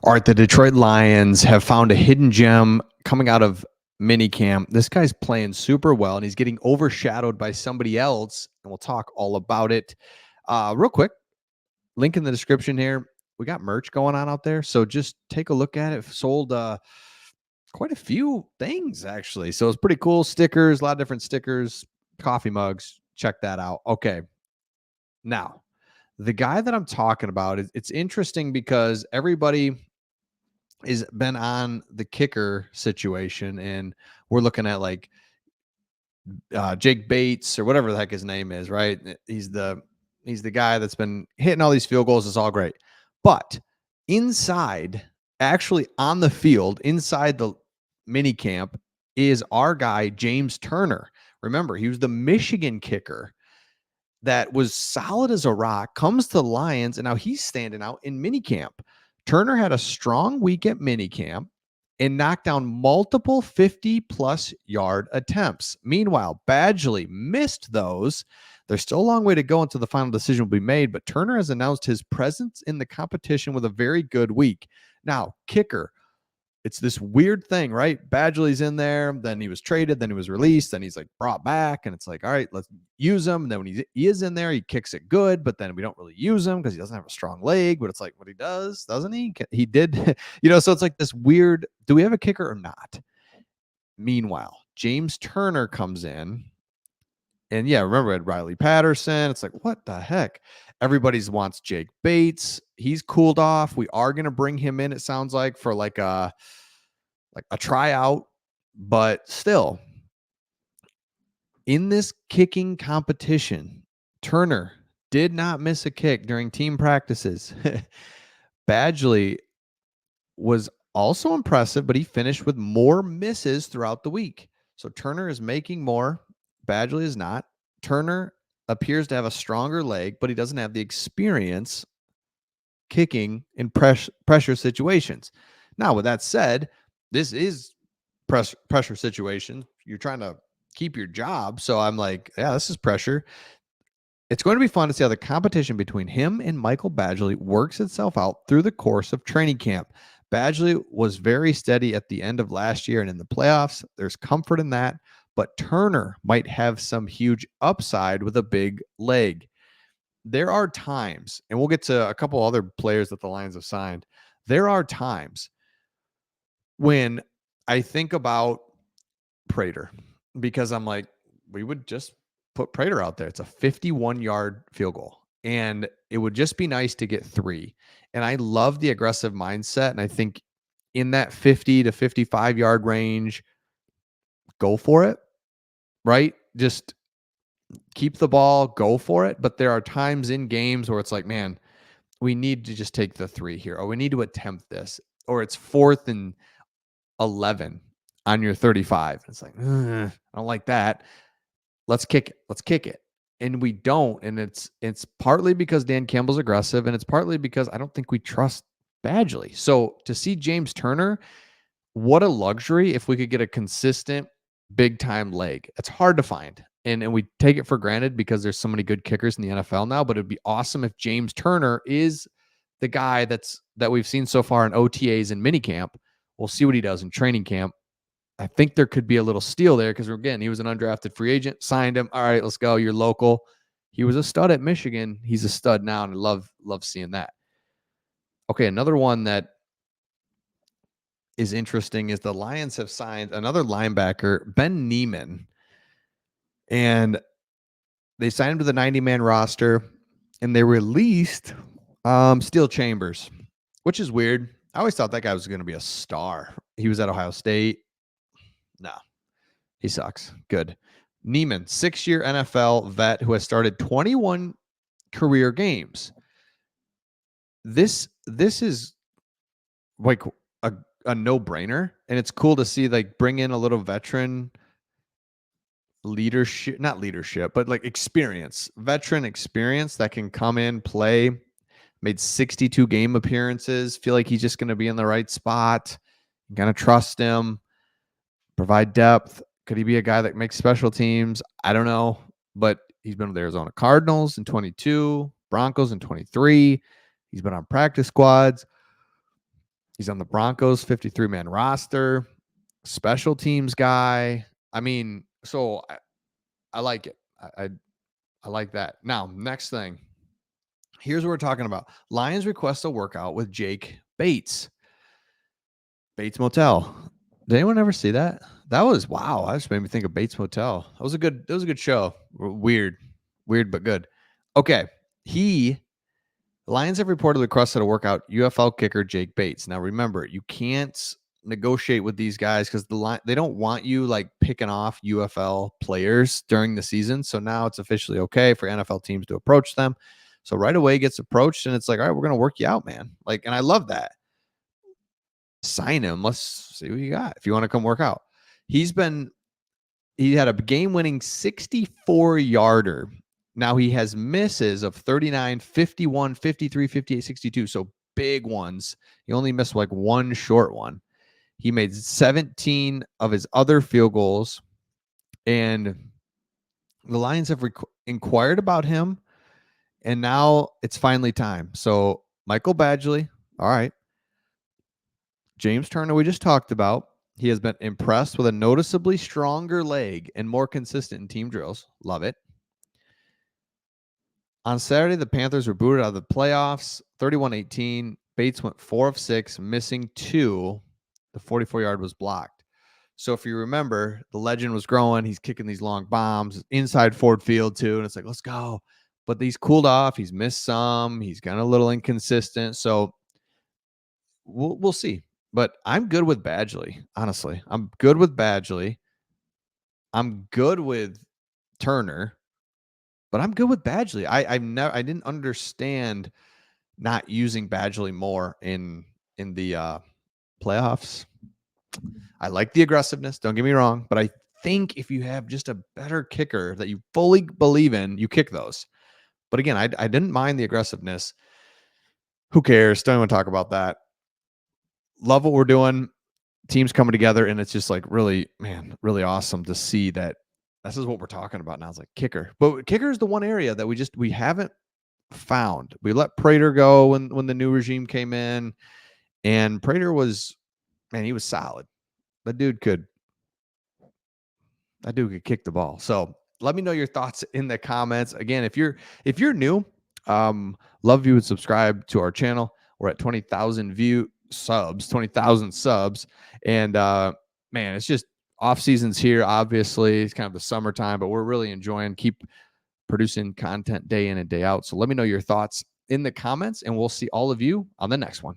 All right, the Detroit Lions have found a hidden gem coming out of MiniCamp. This guy's playing super well, and he's getting overshadowed by somebody else, and we'll talk all about it. Real quick, link in the description here. We got merch going on out there, so just take a look at it. Sold quite a few things, actually. So it's pretty cool. Stickers, a lot of different stickers, coffee mugs. Check that out. Okay, now the guy that I'm talking about, it's interesting because everybody is been on the kicker situation, and we're looking at like Jake Bates or whatever the heck his name is, right? He's the guy that's been hitting all these field goals. It's all great, but inside, actually on the field, inside the mini camp, is our guy James Turner. Remember, he was the Michigan kicker that was solid as a rock, comes to the Lions, and now he's standing out in minicamp. Turner had a strong week at minicamp and knocked down multiple 50-plus yard attempts. Meanwhile, Badgley missed those. There's still a long way to go until the final decision will be made, but Turner has announced his presence in the competition with a very good week. Now, kicker, it's this weird thing, right? Badgley's in there, then he was traded, then he was released, then he's like brought back, and it's like, all right, let's use him. And then when he is in there, he kicks it good, but then we don't really use him because he doesn't have a strong leg. But it's like what he does, doesn't he? He did, so it's like this weird, do we have a kicker or not? Meanwhile, James Turner comes in. And yeah, remember we had Riley Patterson. It's like, what the heck? Everybody's wants Jake Bates. He's cooled off. We are going to bring him in, it sounds like, for like a tryout. But still, in this kicking competition, Turner did not miss a kick during team practices. Badgley was also impressive, but he finished with more misses throughout the week. So Turner is making more. Badgley is not. Turner appears to have a stronger leg, but he doesn't have the experience kicking in pressure situations. Now, with that said, this is pressure situation. You're trying to keep your job. So I'm like, yeah, this is pressure. It's going to be fun to see how the competition between him and Michael Badgley works itself out through the course of training camp. Badgley was very steady at the end of last year and in the playoffs. There's comfort in that, but Turner might have some huge upside with a big leg. There are times, and we'll get to a couple other players that the Lions have signed. There are times when I think about Prater because I'm like, we would just put Prater out there. It's a 51-yard field goal, and it would just be nice to get 3. And I love the aggressive mindset, and I think in that 50 to 55-yard range, go for it, right? Just keep the ball, go for it. But there are times in games where it's like, man, we need to just take the 3 here, or we need to attempt this, or it's 4th and 11 on your 35. It's like, I don't like that. Let's kick it. Let's kick it. And we don't. And it's partly because Dan Campbell's aggressive, and it's partly because I don't think we trust Badgley. So to see James Turner, what a luxury if we could get a consistent big time leg. It's hard to find. And we take it for granted because there's so many good kickers in the NFL now, but it'd be awesome if James Turner is the guy that we've seen so far in OTAs and minicamp. We'll see what he does in training camp. I think there could be a little steal there because, again, he was an undrafted free agent, signed him. All right, let's go. You're local. He was a stud at Michigan. He's a stud now, and I love seeing that. Okay, another one that is interesting is the Lions have signed another linebacker, Ben Neiman, and they signed him to the 90-man roster, and they released Steel Chambers, which is weird. I always thought that guy was going to be a star. He was at Ohio State. No, he sucks. Good. Neiman, 6-year NFL vet who has started 21 career games. This is like a no-brainer, and it's cool to see like bring in a little veteran leadership, not leadership, but like experience, veteran experience that can come in, play, made 62 game appearances, feel like he's just going to be in the right spot. You're going to trust him, provide depth. Could he be a guy that makes special teams? I don't know, but he's been with the Arizona Cardinals in 22, Broncos in 23. He's been on practice squads. He's on the Broncos 53-man roster, special teams guy. I mean, so I like it. I like that. Now, next thing. Here's what we're talking about. Lions request a workout with Jake Bates. Bates Motel. Did anyone ever see that? That was wow. That just made me think of Bates Motel. That was a good show. Weird but good. Okay. Lions have reportedly requested a workout UFL kicker Jake Bates. Now remember, you can't negotiate with these guys because they don't want you like picking off UFL players during the season. So now it's officially okay for NFL teams to approach them. So right away gets approached and it's like, all right, we're gonna work you out, man. Like, and I love that. Sign him. Let's see what you got. If you want to come work out. He had a game-winning 64-yarder. Now he has misses of 39, 51, 53, 58, 62. So big ones. He only missed like one short one. He made 17 of his other field goals. And the Lions have inquired about him. And now it's finally time. So Michael Badgley, all right. James Turner, we just talked about. He has been impressed with a noticeably stronger leg and more consistent in team drills. Love it. On Saturday, the Panthers were booted out of the playoffs, 31-18. Bates went 4 of 6, missing 2. The 44-yard was blocked. So if you remember, the legend was growing. He's kicking these long bombs inside Ford Field too, and it's like, let's go. But he's cooled off. He's missed some. He's gotten a little inconsistent. So we'll see. But I'm good with Badgley, honestly. I'm good with Badgley. I'm good with Turner, but I'm good with Badgley. I didn't understand not using Badgley more in the playoffs. I like the aggressiveness. Don't get me wrong, but I think if you have just a better kicker that you fully believe in, you kick those. But again, I didn't mind the aggressiveness. Who cares? Don't even talk about that. Love what we're doing. Teams coming together, and it's just like really, man, really awesome to see that this is what we're talking about now. It's like kicker. But kicker is the one area that we haven't found. We let Prater go when the new regime came in, and Prater was, man, he was solid. That dude could kick the ball. So let me know your thoughts in the comments. Again, if you're new, love if you would subscribe to our channel. We're at 20,000 subs. And man, it's just off seasons here. Obviously, it's kind of the summertime, but we're really enjoying keep producing content day in and day out. So let me know your thoughts in the comments, and we'll see all of you on the next one.